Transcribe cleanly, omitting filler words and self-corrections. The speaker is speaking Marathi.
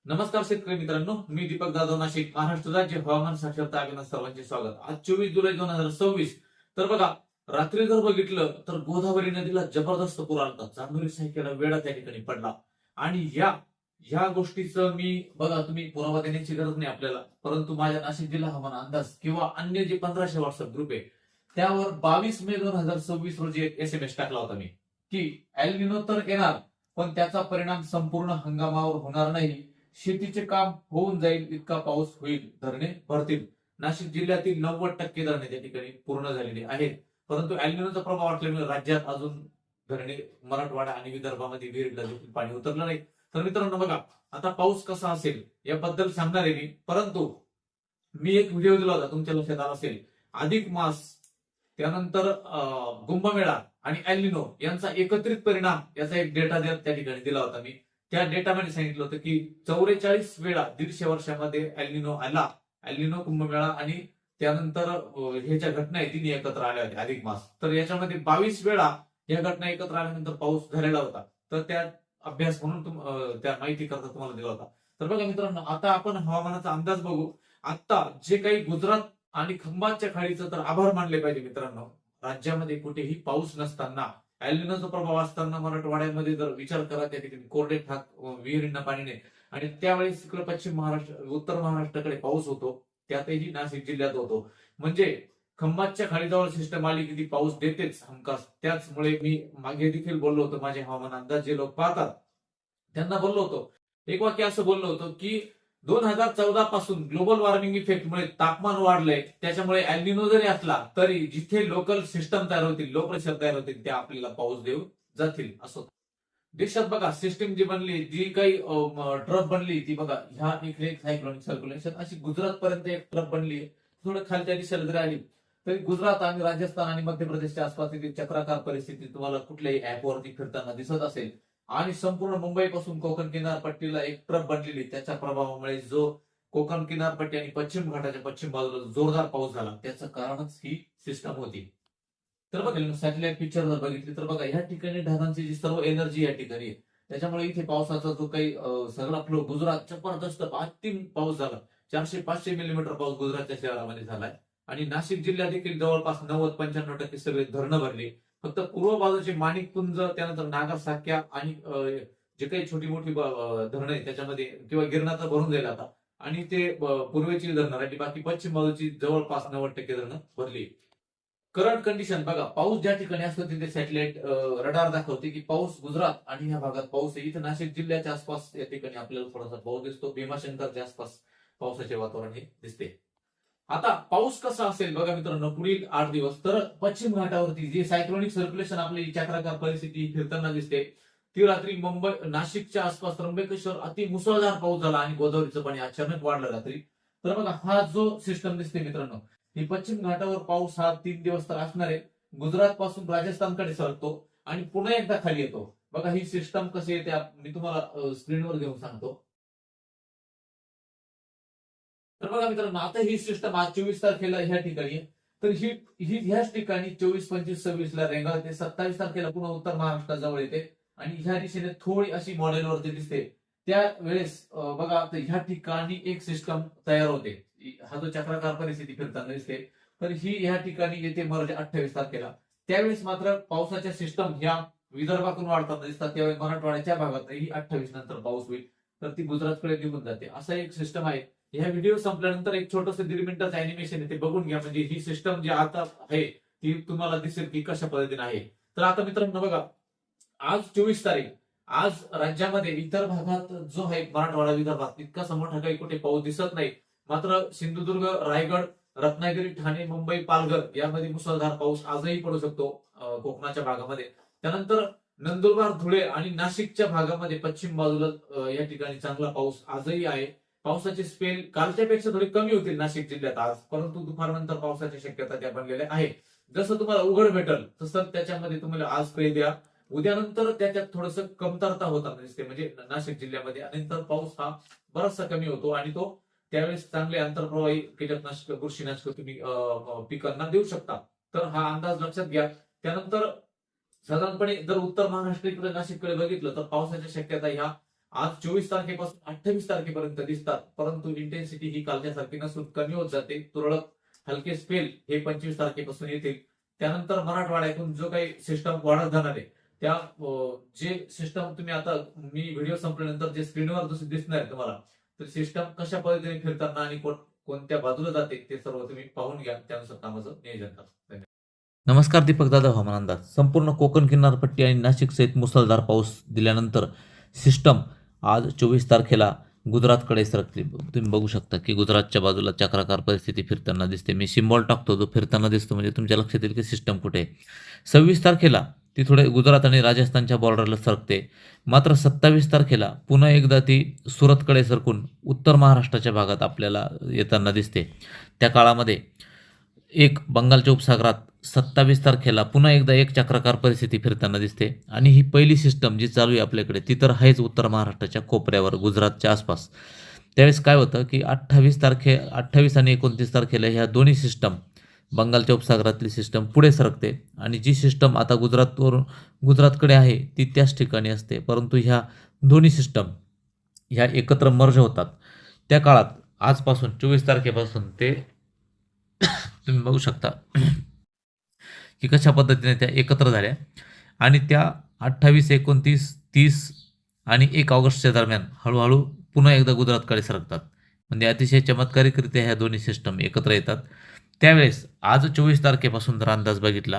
नमस्कार शेतकरी मित्रांनो, मी दीपक जाधव, नाशिक, महाराष्ट्र राज्य हवामान साक्षरता अभियानात सर्वांचे स्वागत. आज 24 जुलै 2026. तर बघा, रात्री जर बघितलं तर गोदावरी नदीला जबरदस्त पूर आला. चांदोली सायकेला वेढा त्या ठिकाणी पडला. आणि ह्या गोष्टीचं मी बघा, तुम्ही पुरावा देण्याची गरज नाही आपल्याला, परंतु माझ्या नाशिक जिल्हा हवामान अंदाज किंवा अन्य जे 1500 व्हॉट्सअप ग्रुप आहे त्यावर 22 मे 2026 रोजी एक SMS टाकला होता मी, की एल निनो तर येणार, पण त्याचा परिणाम संपूर्ण हंगामावर होणार नाही. शेतीचे काम होऊन जाईल इतका पाऊस होईल, धरणे भरतील. नाशिक जिल्ह्यातील 90% धरणे त्या ठिकाणी पूर्ण झालेली आहेत. परंतु एल्निनोचा प्रभाव असल्यामुळे राज्यात अजून धरणे, मराठवाडा आणि विदर्भामध्ये विहिरीला देखील पाणी उतरलं नाही. तर मित्रांनो बघा, आता पाऊस कसा असेल याबद्दल सांगणार आहे मी. परंतु मी एक व्हिडिओ दिला होता, तुमच्या लक्षात आला असेल, अधिक मास, त्यानंतर कुंभमेळा आणि एल्निनो यांचा एकत्रित परिणाम याचा एक डेटा त्या ठिकाणी दिला होता मी. त्या डेटामध्ये सांगितलं होतं की 44 वेळा 150 वर्षामध्ये एल्निनो आला. एल्निनो, कुंभमेळा आणि त्यानंतर हे ज्या घटना आहेत तिन्ही एकत्र आल्या होत्या अधिक मास. तर याच्यामध्ये 22 वेळा या घटना एकत्र आल्यानंतर पाऊस झालेला होता. तर त्या अभ्यास म्हणून त्या माहिती करता तुम्हाला दिला होता. तर बघा मित्रांनो, आता आपण हवामानाचा अंदाज बघू. आता जे काही गुजरात आणि खंबातच्या खाडीचं तर आभार मानले पाहिजे मित्रांनो. राज्यामध्ये कुठेही पाऊस नसताना, एल्निनोचा प्रभाव असताना मराठवाड्यामध्ये जर विचार करा, त्या ठिकाणी कोरडे ठाक, विहिरींना पाणी नाही. आणि त्यावेळेस इकडे पश्चिम महाराष्ट्र, उत्तर महाराष्ट्राकडे पाऊस होतो, त्यातही नाशिक जिल्ह्यात होतो. म्हणजे खंबातच्या खाडीजवळ सिस्टम आली की ती पाऊस देतेच हमखास. त्याचमुळे मी मागे देखील बोललो होतो, माझे हवामान अंदाज जे लोक पाहतात त्यांना बोललो होतो, एक वाक्य असं बोललो होतो की 2014 पासून ग्लोबल वॉर्मिंग इफेक्टमुळे तापमान वाढलंय, त्याच्यामुळे एल्निनो जरी असला तरी जिथे लोकल सिस्टम तयार होतील, लो प्रेशर तयार होतील, त्या आपल्याला पाऊस देऊन जातील असं. देशात बघा सिस्टीम जी बनली, जी काही ट्रफ बनली, ती बघा, ह्या इकडे सायक्लोनिक सर्क्युलेशन अशी गुजरात पर्यंत एक ट्रफ बनली. थोडं खालच्या दिशेला जरी आली तरी गुजरात आणि राजस्थान आणि मध्य प्रदेशच्या आसपास चक्राकार परिस्थिती तुम्हाला कुठल्याही ऍपवरती फिरताना दिसत असेल. आणि संपूर्ण मुंबईपासून कोकण किनारपट्टीला एक ट्रफ बनलेली, त्याच्या प्रभावामुळे जो कोकण किनारपट्टी आणि पश्चिम घाटाच्या पश्चिम बाजूला जोरदार पाऊस झाला, त्याचं कारणच ही सिस्टम होती. तर बघा, सॅटेलाइट पिक्चर जर बघितली तर बघा, ह्या ठिकाणी ढगांची जी सर्व एनर्जी या ठिकाणी आहे, त्याच्यामुळे इथे पावसाचा जो काही सगळा फ्लो, गुजरात जबरदस्त अंतिम पाऊस झाला. 400-500 मिलीमीटर पाऊस गुजरातच्या शहरामध्ये झालाय. आणि नाशिक जिल्ह्यात देखील जवळपास 90-95% सगळे धरणं भरली. फक्त पूर्व बाजूचे माणिकपुंज, त्यानंतर नागर साक्या आणि जे काही छोटी मोठी धरणं आहेत त्याच्यामध्ये, किंवा गिरणाचं भरून जाईल आता. आणि ते पूर्वेची धरणं राहिली, बाकी पश्चिम बाजूची जवळपास 90% धरणं भरली. करंट कंडिशन बघा, पाऊस ज्या ठिकाणी असतो तिथे सॅटेलाइट रडार दाखवते की पाऊस गुजरात आणि ह्या भागात पाऊस आहे. इथे नाशिक जिल्ह्याच्या आसपास या ठिकाणी आपल्याला थोडासा पाऊस दिसतो. भीमाशंकरच्या आसपास पावसाचे वातावरण हे दिसते. आता पाऊस कसा असेल बघा मित्रांनो, पुढील 8 दिवस. तर पश्चिम घाटावरती जी सायक्लोनिक सर्क्युलेशन, आपली चक्राकार परिस्थिती फिरताना दिसते, ती रात्री मुंबई, नाशिकच्या आसपास त्र्यंबकेश्वर अति मुसळधार पाऊस झाला आणि गोदावरीचं पाणी अचानक वाढलं रात्री. तर बघा, हा जो सिस्टम दिसते मित्रांनो, ही पश्चिम घाटावर पाऊस हा 3 दिवस तर असणार आहे. गुजरात पासून राजस्थानकडे सरकतो आणि पुन्हा एकदा खाली येतो. बघा ही सिस्टम कशी येते मी तुम्हाला स्क्रीनवर घेऊन सांगतो. तर बघा मित्रांनो, आता ही सिस्टम आज 24 तारखेला ह्या ठिकाणी आहे. तर ही ही ह्याच ठिकाणी 24, 25, 26 ला रेंगाळते. 27 तारखेला पुन्हा उत्तर महाराष्ट्राजवळ येते आणि ह्या दिशेने थोडी अशी मॉडेलवरती दिसते. त्यावेळेस बघा, आता ह्या ठिकाणी एक सिस्टम तयार होते. हा जो चक्राकार परिस्थिती फिरताना दिसते, तर ही ह्या ठिकाणी येते मार्च 28 तारखेला. त्यावेळेस मात्र पावसाच्या सिस्टम ह्या विदर्भातून वाढताना दिसतात. त्यावेळेस मराठवाड्याच्या भागातही 28 नंतर पाऊस होईल, तर ती गुजरातकडे निघून जाते. असा एक सिस्टम आहे. ह्या व्हिडिओ संपल्यानंतर एक छोटस 1.5 मिनिटाचं अॅनिमेशन आहे, ते बघून घ्या. म्हणजे ही सिस्टम जी आता आहे ती तुम्हाला दिसेल की कशा पद्धतीने आहे. तर आता मित्रांनो बघा, आज 24 तारीख. आज राज्यामध्ये इतर भागात जो आहे, मराठवाडा, विदर्भात तितकासा मोठा काही कुठे पाऊस दिसत नाही. मात्र सिंधुदुर्ग, रायगड, रत्नागिरी, ठाणे, मुंबई, पालघर यामध्ये मुसळधार पाऊस आजही पडू शकतो, कोकणाच्या भागामध्ये. त्यानंतर नंदुरबार, धुळे आणि नाशिकच्या भागामध्ये पश्चिम बाजूला या ठिकाणी चांगला पाऊस आजही आहे. पावसाचे स्पेल कालच्यापेक्षा थोडे कमी होतील नाशिक जिल्ह्यात आज, परंतु दुपारनंतर पावसाची शक्यता त्या बनलेल्या आहे. जसं तुम्हाला उघड भेटल तसं त्याच्यामध्ये तुम्हाला आज स्प्रे द्या, उद्यानंतर त्याच्यात थोडस कमतरता होताना दिसते. म्हणजे नाशिक जिल्ह्यामध्ये नंतर पाऊस हा बराचसा कमी होतो आणि तो त्यावेळेस चांगले आंतरप्रवाही कीटकनाशक, बुरशीनाशक तुम्ही पिकांना देऊ शकता. तर हा अंदाज लक्षात घ्या. त्यानंतर साधारणपणे जर उत्तर महाराष्ट्राकडे, नाशिककडे बघितलं तर पावसाच्या शक्यता ह्या आज 24 तारखेपासून 28 तारखेपर्यंत दिसतात, परंतु इंटेन्सिटी ही कालच्या सारखी नसून कमी होत जाते. तुरळक हलके स्पेल हे 25 तारखेपासून येतील. त्यानंतर मराठवाड्यातून जो काही सिस्टम वाढत जाणार आहे, त्या जे सिस्टम तुम्ही आता मी व्हिडिओ संपल्यानंतर जे स्क्रीनवर जसे दिसणार आहे तुम्हाला, तर सिस्टम कशा पद्धतीने फिरताना आणि कोणत्या बाजूला जाते ते सर्व तुम्ही पाहून घ्या. त्यानुसार कामाचं नियोजन करा. धन्यवाद. नमस्कार, दीपक दादा हवामान अंदाज. संपूर्ण कोकण किनारपट्टी आणि नाशिक सहित मुसळधार पाऊस दिल्यानंतर सिस्टम आज 24 तारखेला गुजरातकडे सरकते. तुम्ही बघू शकता की गुजरातच्या बाजूला चक्राकार परिस्थिती फिरताना दिसते. मी सिम्बॉल टाकतो, जो फिरताना दिसतो म्हणजे तुमच्या लक्षात येईल की सिस्टम कुठे आहे. 26 तारखेला ती थोडे गुजरात आणि राजस्थानच्या बॉर्डरला सरकते. मात्र 27 तारखेला पुन्हा एकदा ती सुरतकडे सरकून उत्तर महाराष्ट्राच्या भागात आपल्याला येताना दिसते. त्या काळामध्ये एक बंगालच्या उपसागरात 27 तारखेला पुन्हा एकदा एक चक्राकार परिस्थिती फिरताना दिसते. आणि ही पहिली सिस्टम जी चालू आहे आपल्याकडे ती तर आहेच उत्तर महाराष्ट्राच्या कोपऱ्यावर, गुजरातच्या आसपास. त्यावेळेस काय होतं की 28 आणि 29 तारखेला ह्या दोन्ही सिस्टम, बंगालच्या उपसागरातली सिस्टम पुढे सरकते आणि जी सिस्टम आता गुजरातकडे आहे ती त्याच ठिकाणी असते. परंतु ह्या दोन्ही सिस्टम ह्या एकत्र मर्ज होतात. त्या काळात आजपासून 24 तारखेपासून ते तुम्ही बघू शकता की कशा पद्धतीने त्या एकत्र झाल्या आणि त्या 28, 29, 30 आणि 1 ऑगस्टच्या दरम्यान हळूहळू पुन्हा एकदा गुजरातकडे सरकतात. म्हणजे अतिशय चमत्कारिकरित्या ह्या दोन्ही सिस्टम एकत्र येतात. त्यावेळेस आज 24 तारखेपासून जर अंदाज बघितला